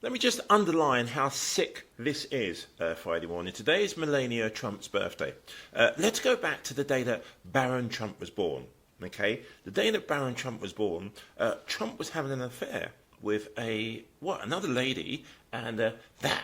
Let me just underline how sick this is Friday morning. Today is Melania Trump's birthday. Let's go back to the day that Baron Trump was born. Okay, the day that Baron Trump was born, Trump was having an affair with another lady, and that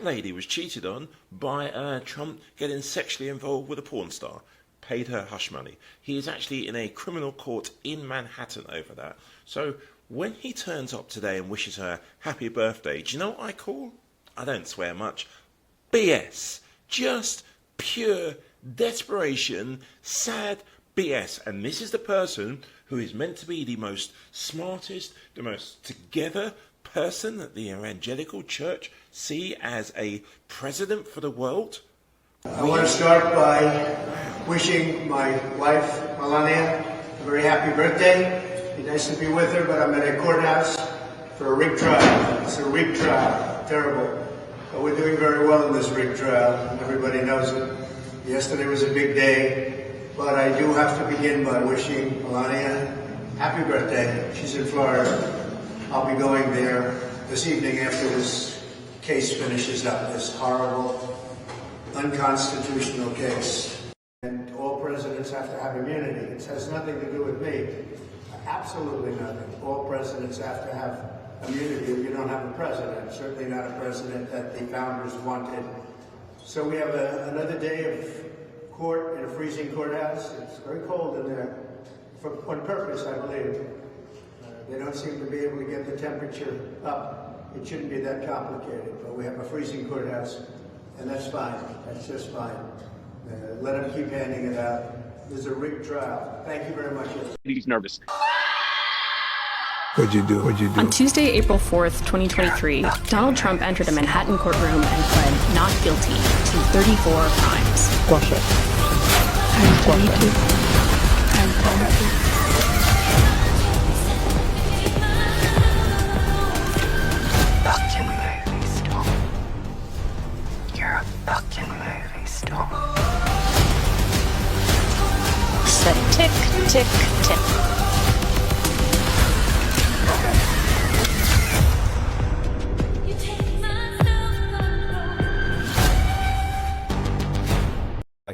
lady was cheated on by Trump getting sexually involved with a porn star. Paid her hush money. He is actually in a criminal court in Manhattan over that. So when he turns up today and wishes her happy birthday, do you know what I call? I don't swear much. BS. Just pure desperation, sad BS. And this is the person who is meant to be the most smartest, the most together person that the evangelical church see as a president for the world. I want to start by wishing my wife, Melania, a very happy birthday. It'd be nice to be with her, but I'm at a courthouse for a rig trial. It's a rig trial. Terrible. But we're doing very well in this rig trial, and everybody knows it. Yesterday was a big day, but I do have to begin by wishing Melania happy birthday. She's in Florida. I'll be going there this evening after this case finishes up, this horrible, unconstitutional case. And all presidents have to have immunity. It has nothing to do with me. Absolutely nothing. All presidents have to have immunity if you don't have a president. Certainly not a president that the founders wanted. So we have another day of court in a freezing courthouse. It's very cold in there, on purpose, I believe. They don't seem to be able to get the temperature up. It shouldn't be that complicated, but we have a freezing courthouse, and that's fine. That's just fine. Let them keep handing it out. There's a rigged trial. Thank you very much. He's nervous. What'd you do? On Tuesday, April 4th, 2023, Donald Trump entered a Manhattan courtroom and pled not guilty to 34 crimes. Squash it. Fucking movie star. You're a fucking movie star. Said tick, tick, tick.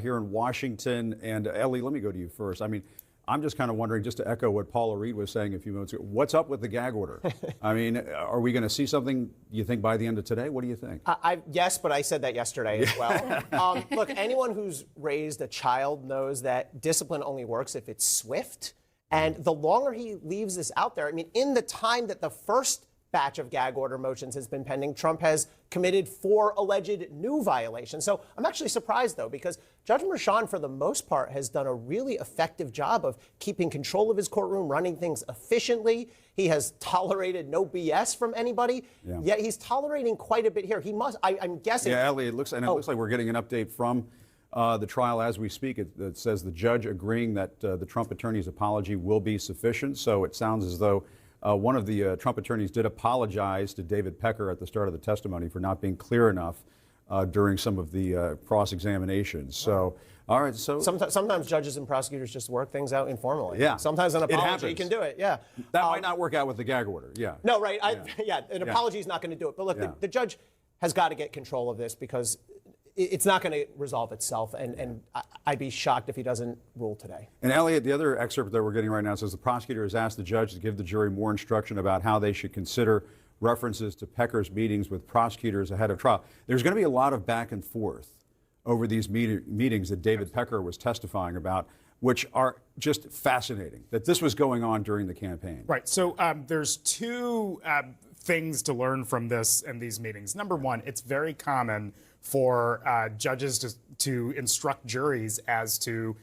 Here in Washington, and Ellie, let me go to you first. I mean, I'm just kind of wondering, just to echo what Paula Reed was saying a few minutes ago, what's up with the gag order? I mean, are we going to see something, you think, by the end of today? What do you think? Yes, but I said that yesterday as well. Look, anyone who's raised a child knows that discipline only works if it's swift. And the longer he leaves this out there, I mean, in the time that the first batch of gag order motions has been pending, Trump has committed 4 alleged new violations. So I'm actually surprised, though, because Judge Merchan, for the most part, has done a really effective job of keeping control of his courtroom, running things efficiently. He has tolerated no BS from anybody, yet he's tolerating quite a bit here. He must, I'm guessing. Yeah, Ellie, it looks like we're getting an update from the trial as we speak. It says the judge agreeing that the Trump attorney's apology will be sufficient. So it sounds as though one of the Trump attorneys did apologize to David Pecker at the start of the testimony for not being clear enough during some of the cross-examinations. So, all right. So sometimes judges and prosecutors just work things out informally. Yeah. Sometimes an apology you can do it. Yeah. That might not work out with the gag order. Yeah. No, right. An apology is not going to do it. But look, the judge has got to get control of this because it's not going to resolve itself, and I'd be shocked if he doesn't rule today. And Elliot, the other excerpt that we're getting right now says the prosecutor has asked the judge to give the jury more instruction about how they should consider references to Pecker's meetings with prosecutors ahead of trial. There's going to be a lot of back and forth over these meetings that David Pecker was testifying about, which are just fascinating, that this was going on during the campaign. Right. So there's 2 things to learn from this and these meetings. Number one, it's very common for judges to instruct juries as to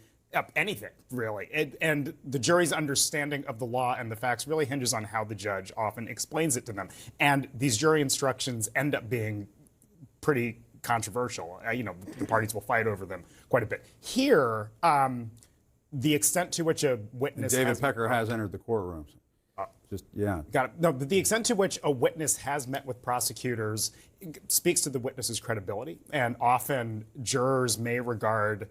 anything, really. And the jury's understanding of the law and the facts really hinges on how the judge often explains it to them. And these jury instructions end up being pretty controversial. The parties will fight over them quite a bit. Here, the extent to which a witness... And David Pecker has entered the courtroom. Got it. No, the extent to which a witness has met with prosecutors speaks to the witness's credibility. And often jurors may regard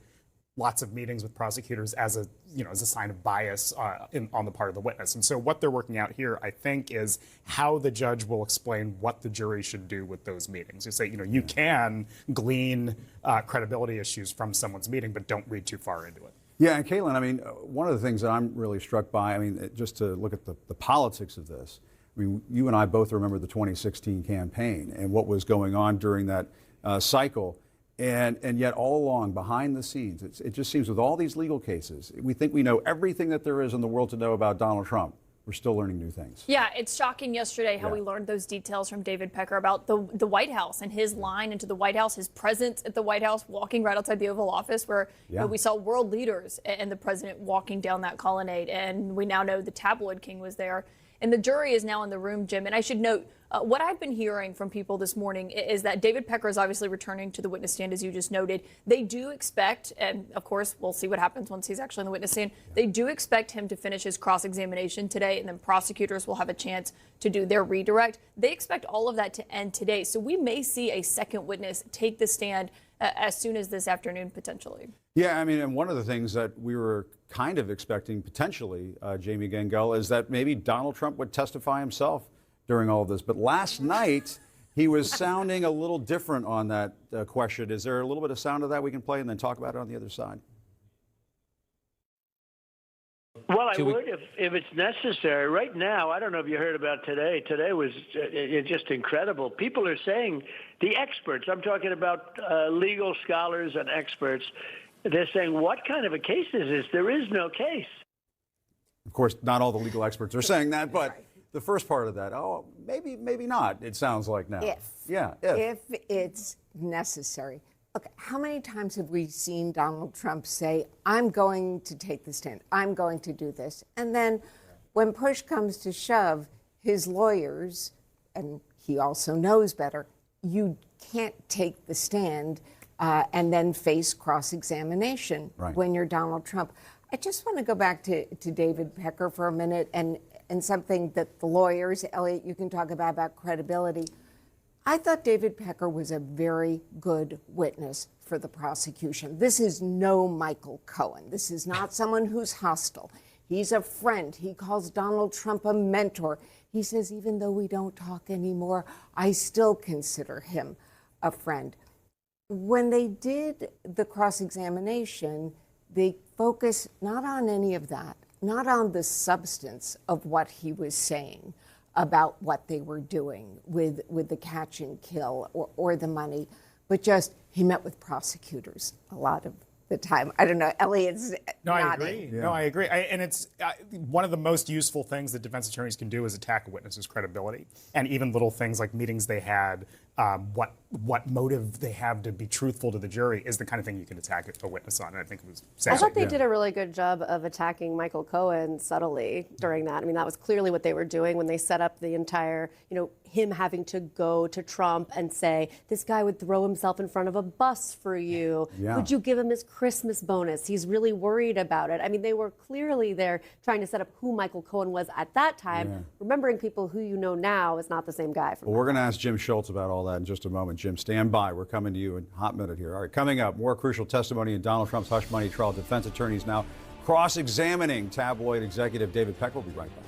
lots of meetings with prosecutors as a sign of bias on the part of the witness. And so what they're working out here, I think, is how the judge will explain what the jury should do with those meetings. You say, you can glean credibility issues from someone's meeting, but don't read too far into it. Yeah, and Caitlin, I mean, one of the things that I'm really struck by, I mean, just to look at the politics of this, I mean, you and I both remember the 2016 campaign and what was going on during that cycle. And yet all along, behind the scenes, it just seems with all these legal cases, we think we know everything that there is in the world to know about Donald Trump. We're still learning new things. Yeah, it's shocking yesterday how we learned those details from David Pecker about the White House and his line into the White House, his presence at the White House, walking right outside the Oval Office, where we saw world leaders and the president walking down that colonnade. And we now know the tabloid king was there. And the jury is now in the room, Jim. And I should note, what I've been hearing from people this morning is that David Pecker is obviously returning to the witness stand, as you just noted. They do expect, and of course, we'll see what happens once he's actually on the witness stand. They do expect him to finish his cross-examination today, and then prosecutors will have a chance to do their redirect. They expect all of that to end today. So we may see a second witness take the stand as soon as this afternoon, potentially. Yeah, I mean, and one of the things that we were kind of expecting potentially, Jamie Gangel, is that maybe Donald Trump would testify himself during all of this. But last night, he was sounding a little different on that question. Is there a little bit of sound of that we can play and then talk about it on the other side? Well, I would if it's necessary. Right now, I don't know if you heard about today. Today was just incredible. People are saying, the experts, I'm talking about legal scholars and experts, they're saying, what kind of a case is this? There is no case. Of course, not all the legal experts are saying that, but the first part of that, maybe not, it sounds like now. If it's necessary. Look, how many times have we seen Donald Trump say, I'm going to take the stand, I'm going to do this? And then when push comes to shove, his lawyers, and he also knows better, you can't take the stand and then face cross-examination when you're Donald Trump. I just want to go back to David Pecker for a minute and something that the lawyers, Elliot, you can talk about credibility. I thought David Pecker was a very good witness for the prosecution. This is no Michael Cohen. This is not someone who's hostile. He's a friend. He calls Donald Trump a mentor. He says, even though we don't talk anymore, I still consider him a friend. When they did the cross-examination, they focused not on any of that, not on the substance of what he was saying about what they were doing with the catch and kill or the money, but just he met with prosecutors a lot of the time. I don't know, Elliot's nodding. I agree. No, I agree. And it's one of the most useful things that defense attorneys can do is attack a witness's credibility. And even little things like meetings they had, what motive they have to be truthful to the jury is the kind of thing you can attack a witness on. And I think it was sad. I thought they did a really good job of attacking Michael Cohen subtly during that. I mean, that was clearly what they were doing when they set up the entire, him having to go to Trump and say, this guy would throw himself in front of a bus for you. Yeah. Would you give him his Christmas bonus? He's really worried about it. I mean, they were clearly there trying to set up who Michael Cohen was at that time. Remembering people who you know now is not the same guy. Well, we're going to ask Jim Schultz about all that in just a moment. Jim, stand by. We're coming to you in a hot minute here. All right, coming up, more crucial testimony in Donald Trump's hush money trial. Defense attorneys now cross-examining tabloid executive David Pecker. We'll be right back.